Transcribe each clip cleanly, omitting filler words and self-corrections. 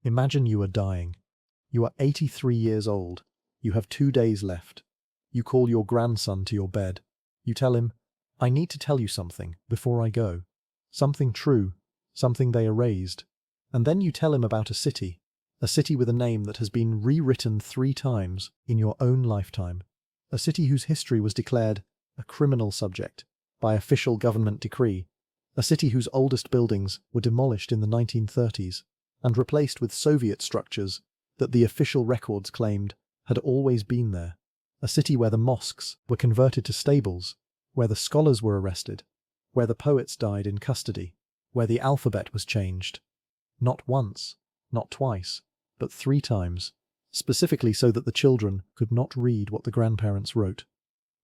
Imagine you are dying. You are 83 years old. You have 2 days left. You call your grandson to your bed. You tell him, "I need to tell you something before I go. Something true, something they erased." And then you tell him about a city with a name that has been rewritten 3 times in your own lifetime. A city whose history was declared a criminal subject by official government decree. A city whose oldest buildings were demolished in the 1930s and replaced with Soviet structures that the official records claimed had always been there. A city where the mosques were converted to stables, where the scholars were arrested, where the poets died in custody, where the alphabet was changed. Not once, not twice, but 3 times, specifically so that the children could not read what the grandparents wrote.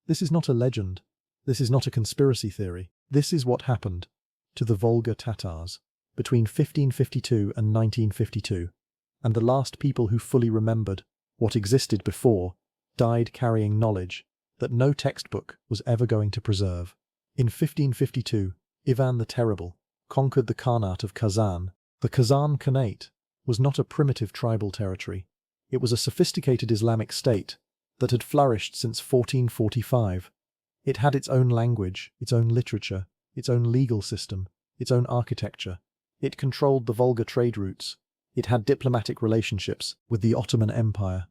This is not a legend. This is not a conspiracy theory. This is what happened to the Volga Tatars between 1552 and 1952, and the last people who fully remembered what existed before died carrying knowledge that no textbook was ever going to preserve. In 1552, Ivan the Terrible conquered the Khanate of Kazan. The Kazan Khanate was not a primitive tribal territory. It was a sophisticated Islamic state that had flourished since 1445. It had its own language, its own literature, its own legal system, its own architecture. It controlled the Volga trade routes. It had diplomatic relationships with the Ottoman Empire.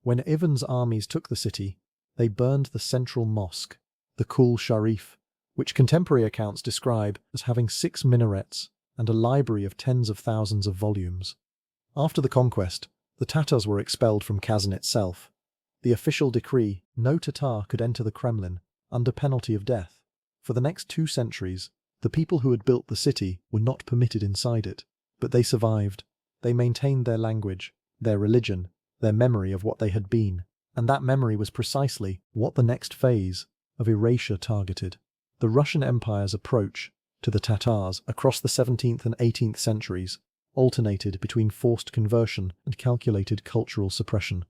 When Ivan's armies took the city, they burned the central mosque, the Kul Sharif, which contemporary accounts describe as having 6 minarets and a library of tens of thousands of volumes. After the conquest, the Tatars were expelled from Kazan itself. The official decree, no Tatar could enter the Kremlin under penalty of death. For the next 2 centuries, the people who had built the city were not permitted inside it, but they survived. They maintained their language, their religion, their memory of what they had been, and that memory was precisely what the next phase of erasure targeted. The Russian Empire's approach to the Tatars across the 17th and 18th centuries alternated between forced conversion and calculated cultural suppression.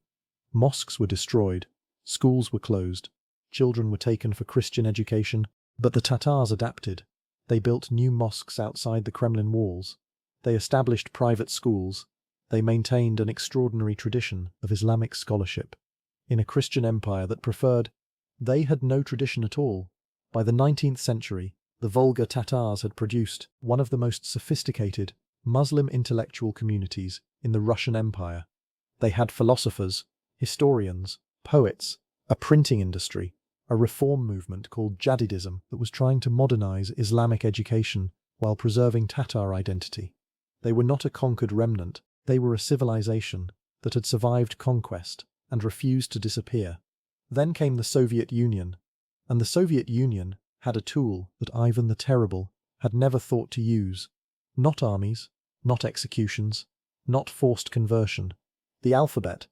Mosques were destroyed, schools were closed, children were taken for Christian education, but the Tatars adapted. They built new mosques outside the Kremlin walls. They established private schools. They maintained an extraordinary tradition of Islamic scholarship. In a Christian empire that preferred, they had no tradition at all. By the 19th century, the Volga Tatars had produced one of the most sophisticated Muslim intellectual communities in the Russian Empire. They had philosophers, historians, poets, a printing industry, a reform movement called Jadidism that was trying to modernize Islamic education while preserving Tatar identity. They were not a conquered remnant, they were a civilization that had survived conquest and refused to disappear. Then came the Soviet Union, and the Soviet Union had a tool that Ivan the Terrible had never thought to use. Not armies, not executions, not forced conversion. The alphabet.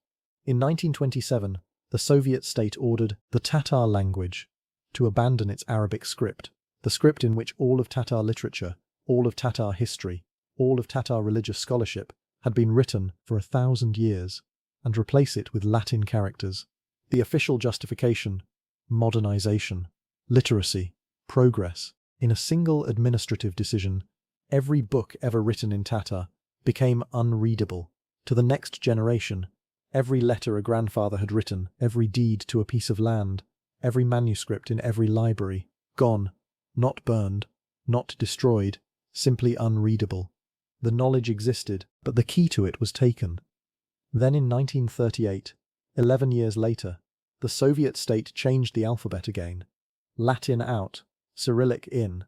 In 1927, the Soviet state ordered the Tatar language to abandon its Arabic script, the script in which all of Tatar literature, all of Tatar history, all of Tatar religious scholarship had been written for 1,000 years, and replace it with Latin characters. The official justification: modernization, literacy, progress. In a single administrative decision, every book ever written in Tatar became unreadable. To the next generation, every letter a grandfather had written, every deed to a piece of land, every manuscript in every library, gone, not burned, not destroyed, simply unreadable. The knowledge existed, but the key to it was taken. Then in 1938, 11 years later, the Soviet state changed the alphabet again. Latin out, Cyrillic in.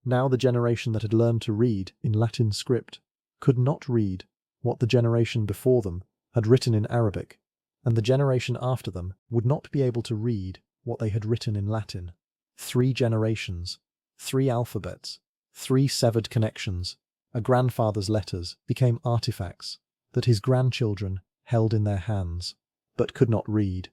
Now the generation that had learned to read in Latin script could not read what the generation before them had written in Arabic, and the generation after them would not be able to read what they had written in Latin. 3 generations, 3 alphabets, 3 severed connections. A grandfather's letters became artifacts that his grandchildren held in their hands, but could not read.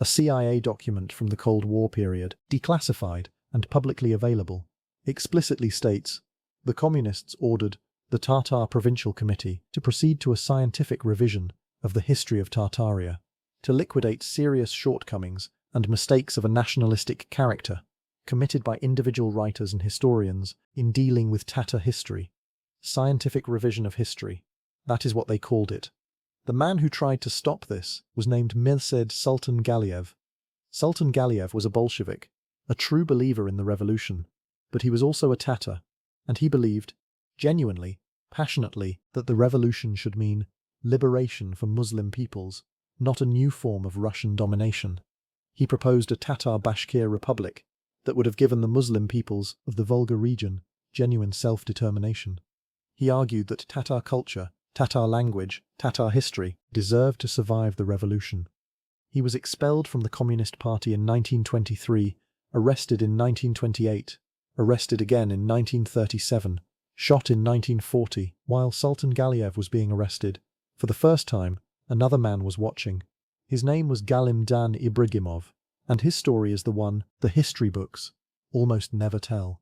A CIA document from the Cold War period, declassified and publicly available, explicitly states the communists ordered the Tatar Provincial Committee to proceed to a scientific revision of the history of Tartaria, to liquidate serious shortcomings and mistakes of a nationalistic character committed by individual writers and historians in dealing with Tatar history. Scientific revision of history. That is what they called it. The man who tried to stop this was named Mirza Sultan Galiev. Sultan Galiev was a Bolshevik, a true believer in the revolution, but he was also a Tatar, and he believed, genuinely, passionately, that the revolution should mean liberation for Muslim peoples, not a new form of Russian domination. He proposed a Tatar-Bashkir republic that would have given the Muslim peoples of the Volga region genuine self-determination. He argued that Tatar culture, Tatar language, Tatar history deserved to survive the revolution. He was expelled from the Communist Party in 1923, arrested in 1928, arrested again in 1937, shot in 1940. While Sultan Galiev was being arrested, for the first time, another man was watching. His name was Galimdan Ibragimov, and his story is the one the history books almost never tell.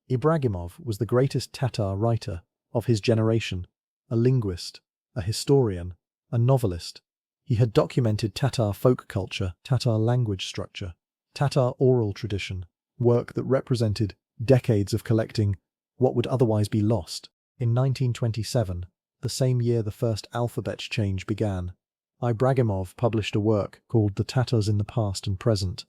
Ibragimov was the greatest Tatar writer of his generation, a linguist, a historian, a novelist. He had documented Tatar folk culture, Tatar language structure, Tatar oral tradition, work that represented decades of collecting what would otherwise be lost. In 1927, the same year the first alphabet change began, Ibragimov published a work called The Tatars in the Past and Present.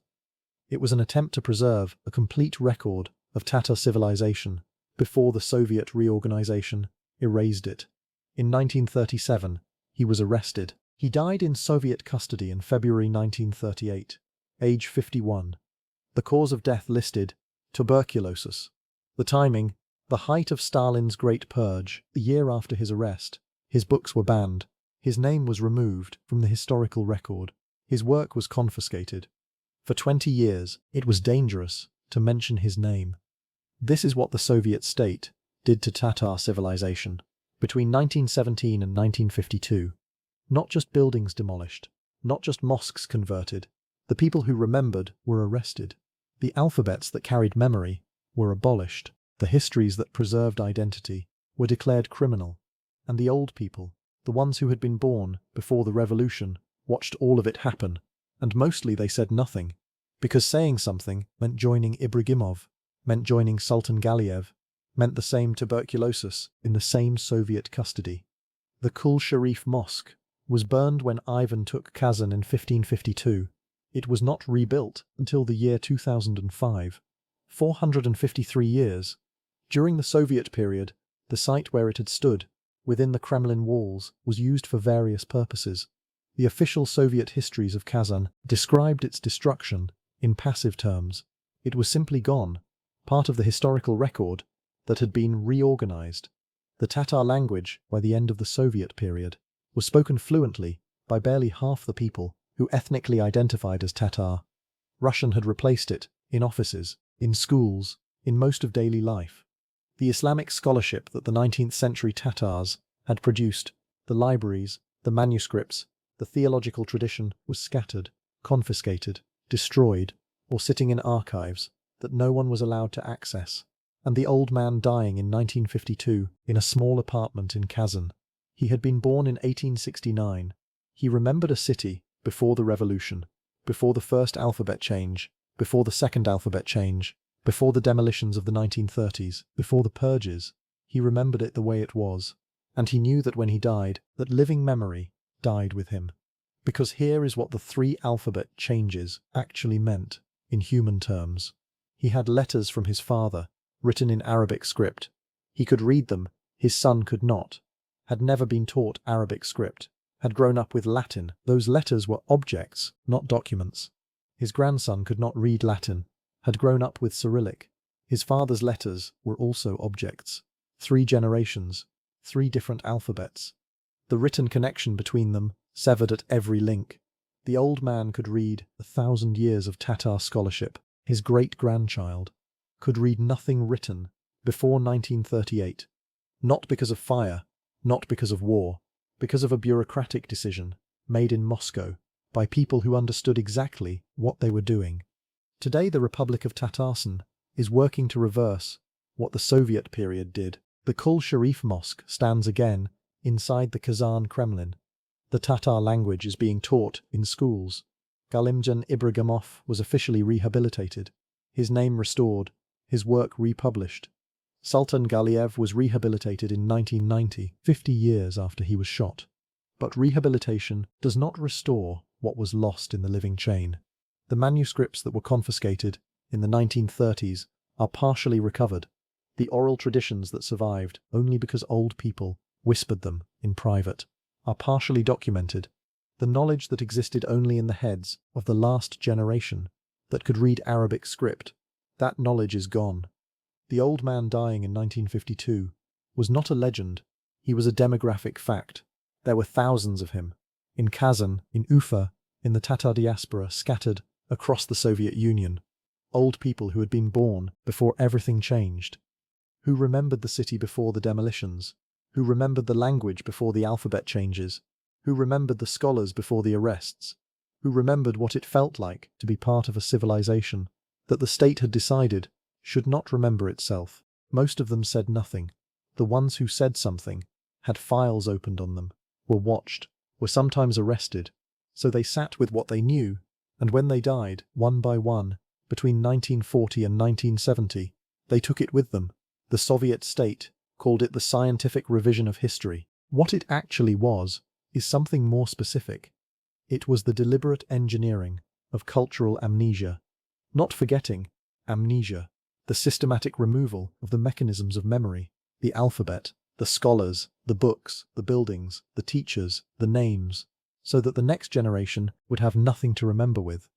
It was an attempt to preserve a complete record of Tatar civilization before the Soviet reorganization erased it. In 1937, he was arrested. He died in Soviet custody in February 1938, age 51. The cause of death listed, tuberculosis. The timing, the height of Stalin's Great Purge, the year after his arrest. His books were banned. His name was removed from the historical record. His work was confiscated. For 20 years, it was dangerous to mention his name. This is what the Soviet state did to Tatar civilization between 1917 and 1952. Not just buildings demolished, not just mosques converted. The people who remembered were arrested. The alphabets that carried memory were abolished. The histories that preserved identity were declared criminal. And the old people, the ones who had been born before the revolution, watched all of it happen, and mostly they said nothing, because saying something meant joining Ibragimov, meant joining Sultan Galiev, meant the same tuberculosis in the same Soviet custody. The Kul Sharif mosque was burned when Ivan took Kazan in 1552. It was not rebuilt until the year 2005. 453 years. During the Soviet period, the site where it had stood, within the Kremlin walls, was used for various purposes. The official Soviet histories of Kazan described its destruction in passive terms. It was simply gone, part of the historical record that had been reorganized. The Tatar language, by the end of the Soviet period, was spoken fluently by barely half the people who ethnically identified as Tatar. Russian had replaced it in offices, in schools, in most of daily life. The Islamic scholarship that the 19th century Tatars had produced, the libraries, the manuscripts, the theological tradition was scattered, confiscated, destroyed, or sitting in archives that no one was allowed to access. And the old man dying in 1952 in a small apartment in Kazan. He had been born in 1869. He remembered a city before the revolution, before the first alphabet change, before the second alphabet change, before the demolitions of the 1930s, before the purges. He remembered it the way it was, and he knew that when he died, that living memory died with him. Because here is what the 3 alphabet changes actually meant in human terms. He had letters from his father, written in Arabic script. He could read them, his son could not, had never been taught Arabic script, had grown up with Latin. Those letters were objects, not documents. His grandson could not read Latin, had grown up with Cyrillic. His father's letters were also objects. 3 generations, 3 different alphabets. The written connection between them severed at every link. The old man could read 1,000 years of Tatar scholarship. His great-grandchild could read nothing written before 1938, not because of fire, not because of war, because of a bureaucratic decision made in Moscow by people who understood exactly what they were doing. Today the Republic of Tatarstan is working to reverse what the Soviet period did. The Kul Sharif mosque stands again inside the Kazan Kremlin. The Tatar language is being taught in schools. Galimjan Ibragimov was officially rehabilitated, his name restored, his work republished. Sultan Galiev was rehabilitated in 1990, 50 years after he was shot. But rehabilitation does not restore what was lost in the living chain. The manuscripts that were confiscated in the 1930s are partially recovered, the oral traditions that survived only because old people whispered them in private are partially documented. The knowledge that existed only in the heads of the last generation that could read Arabic script, that knowledge is gone. The old man dying in 1952 was not a legend, he was a demographic fact. There were thousands of him, in Kazan, in Ufa, in the Tatar diaspora scattered across the Soviet Union. Old people who had been born before everything changed, who remembered the city before the demolitions, who remembered the language before the alphabet changes, who remembered the scholars before the arrests, who remembered what it felt like to be part of a civilization that the state had decided should not remember itself. Most of them said nothing. The ones who said something had files opened on them, were watched, were sometimes arrested, so they sat with what they knew, and when they died, one by one, between 1940 and 1970, they took it with them. The Soviet state called it the scientific revision of history. What it actually was is something more specific. It was the deliberate engineering of cultural amnesia. Not forgetting, amnesia, the systematic removal of the mechanisms of memory, the alphabet, the scholars, the books, the buildings, the teachers, the names, so that the next generation would have nothing to remember with.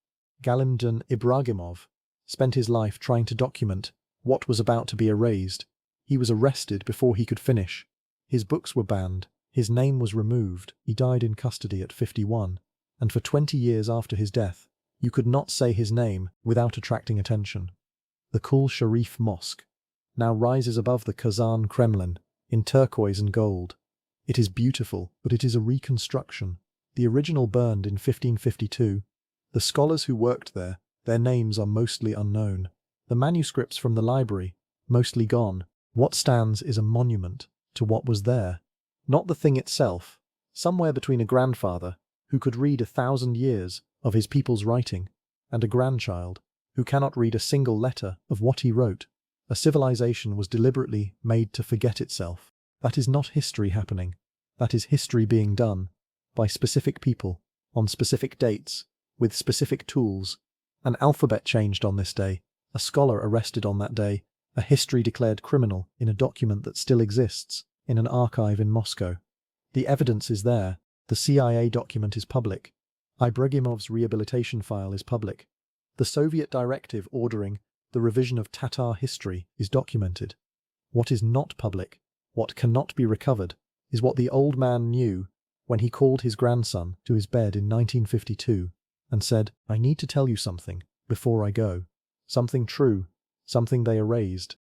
Galimjan Ibragimov spent his life trying to document what was about to be erased. He was arrested before he could finish. His books were banned. His name was removed. He died in custody at 51. And for 20 years after his death, you could not say his name without attracting attention. The Kul Sharif mosque now rises above the Kazan Kremlin in turquoise and gold. It is beautiful, but it is a reconstruction. The original burned in 1552. The scholars who worked there, their names are mostly unknown. The manuscripts from the library, mostly gone. What stands is a monument to what was there, not the thing itself, somewhere between a grandfather who could read 1,000 years of his people's writing and a grandchild who cannot read a single letter of what he wrote. A civilization was deliberately made to forget itself. That is not history happening. That is history being done by specific people on specific dates with specific tools. An alphabet changed on this day, a scholar arrested on that day, a history declared criminal in a document that still exists in an archive in Moscow. The evidence is there. The CIA document is public. Ibragimov's rehabilitation file is public. The Soviet directive ordering the revision of Tatar history is documented. What is not public, what cannot be recovered, is what the old man knew when he called his grandson to his bed in 1952 and said, "I need to tell you something before I go. Something true, something they erased."